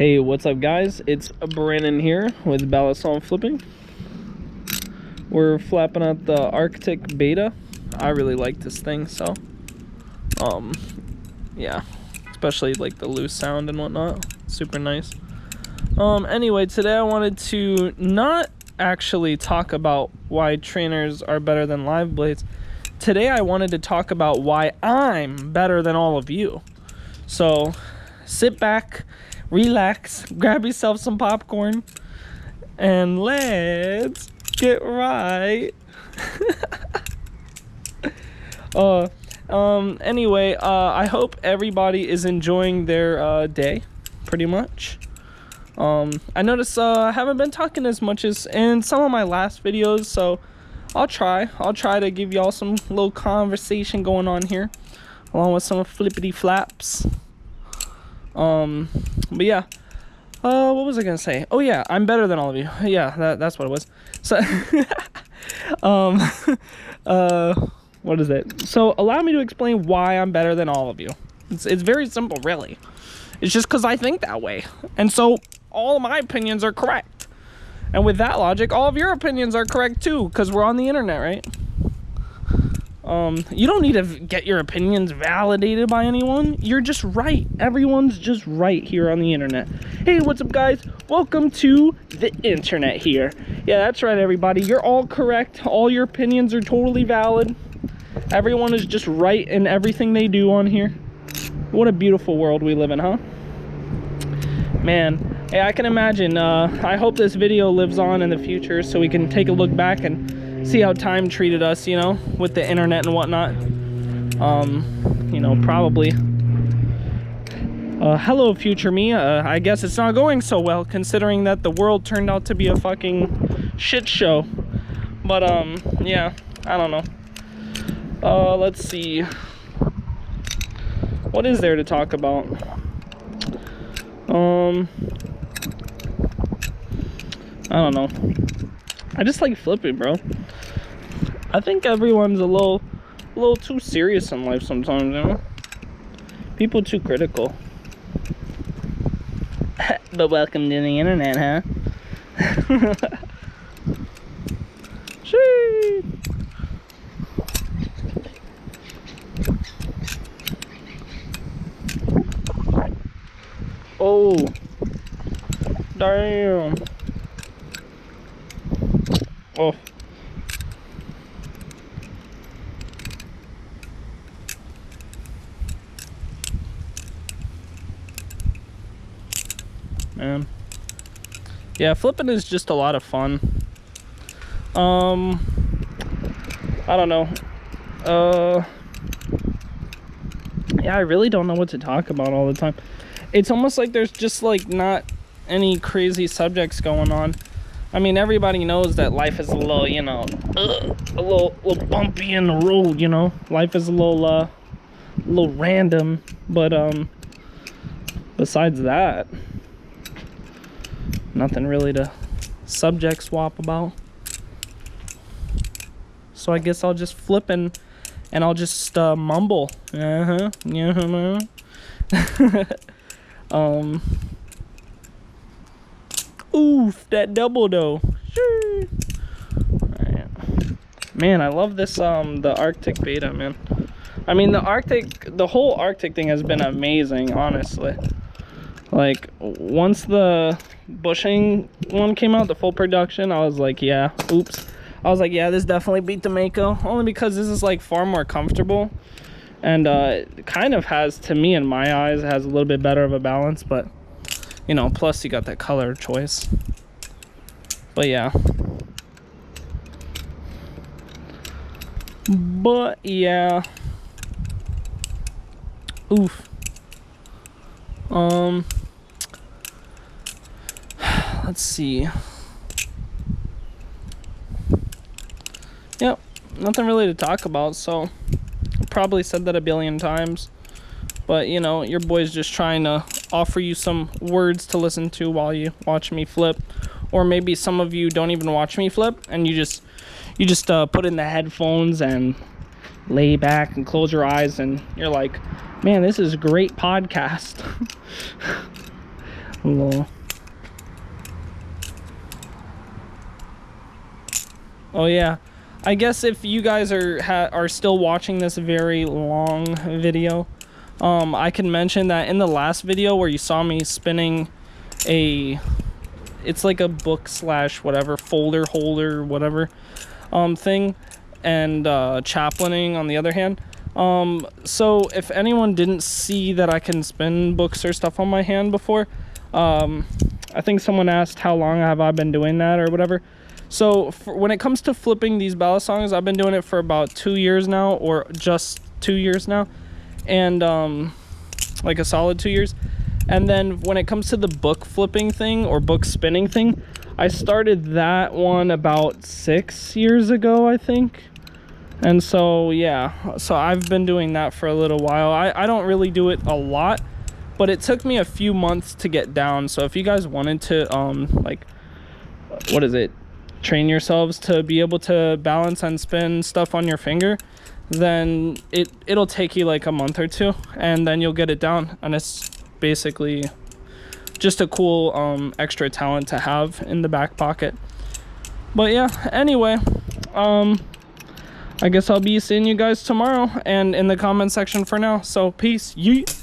Hey, what's up guys? It's Brandon here with Balisong Flipping. We're flapping out the Arctic Beta. I really like this thing, so yeah, especially like the loose sound and whatnot. Super nice. Anyway, today I wanted to not actually talk about why trainers are better than live blades. Today I wanted to talk about why I'm better than all of you. So sit back, relax, grab yourself some popcorn, and let's get right. Anyway, I hope everybody is enjoying their day, pretty much. I noticed I haven't been talking as much as in some of my last videos, so I'll try to give y'all some little conversation going on here, along with some flippity flaps. But yeah, what was I gonna say? Oh yeah, I'm better than all of you. Yeah, that's what it was. So what is it? So allow me to explain why I'm better than all of you. It's very simple, really. It's just because I think that way, and so all of my opinions are correct. And with that logic, all of your opinions are correct too, because we're on the internet, right? You don't need to get your opinions validated by anyone. You're just right. Everyone's just right here on the internet. Hey, what's up guys? Welcome to the internet here. Yeah, that's right everybody. You're all correct. All your opinions are totally valid. Everyone is just right in everything they do on here. What a beautiful world we live in, huh? Man, hey, I can imagine. I hope this video lives on in the future so we can take a look back and see how time treated us, you know, with the internet and whatnot. You know, probably. Hello, future me. I guess it's not going so well, considering that the world turned out to be a fucking shit show. But, yeah, I don't know. Let's see. What is there to talk about? I don't know. I just like flipping, bro. I think everyone's a little too serious in life sometimes, you know? People too critical. But welcome to the internet, huh? Shee. Oh, damn. Oh. Man. Yeah, flipping is just a lot of fun. I don't know. Yeah, I really don't know what to talk about all the time. It's almost like there's just like not any crazy subjects going on. I mean, everybody knows that life is a little, you know, a little bumpy in the road, you know. Life is a little random, but besides that, nothing really to subject swap about. So I guess I'll just flip and I'll just mumble. Yeah. Oof, that double though. Sure. Right. Man, I love this the Arctic Beta, man. I mean, the whole Arctic thing has been amazing, honestly. Like, once the bushing one came out, the full production, I was like, yeah, oops. I was like, yeah, this definitely beat the Mako, only because this is like far more comfortable. And it kind of has, to me in my eyes, has a little bit better of a balance, but you know, plus you got that color choice. But yeah. But yeah. Oof. Let's see. Yep, nothing really to talk about, so probably said that a billion times. But you know, your boy's just trying to offer you some words to listen to while you watch me flip. Or maybe some of you don't even watch me flip and you just put in the headphones and lay back and close your eyes and you're like, man, this is a great podcast. Lol. Oh yeah, I guess if you guys are still watching this very long video, I can mention that in the last video where you saw me spinning it's like a book slash whatever folder holder whatever thing, and chaplaining on the other hand. So if anyone didn't see that I can spin books or stuff on my hand before, I think someone asked how long have I been doing that or whatever. So when it comes to flipping these Balisongs, I've been doing it for about 2 years now, or just 2 years now, and like a solid 2 years. And then when it comes to the book flipping thing or book spinning thing, I started that one about 6 years ago, I think. And so yeah, so I've been doing that for a little while. I don't really do it a lot, but it took me a few months to get down. So if you guys wanted to like, what is it, train yourselves to be able to balance and spin stuff on your finger, then it'll take you like a month or two, and then you'll get it down. And it's basically just a cool extra talent to have in the back pocket. But yeah, anyway, I guess I'll be seeing you guys tomorrow and in the comment section for now. So peace, yeet.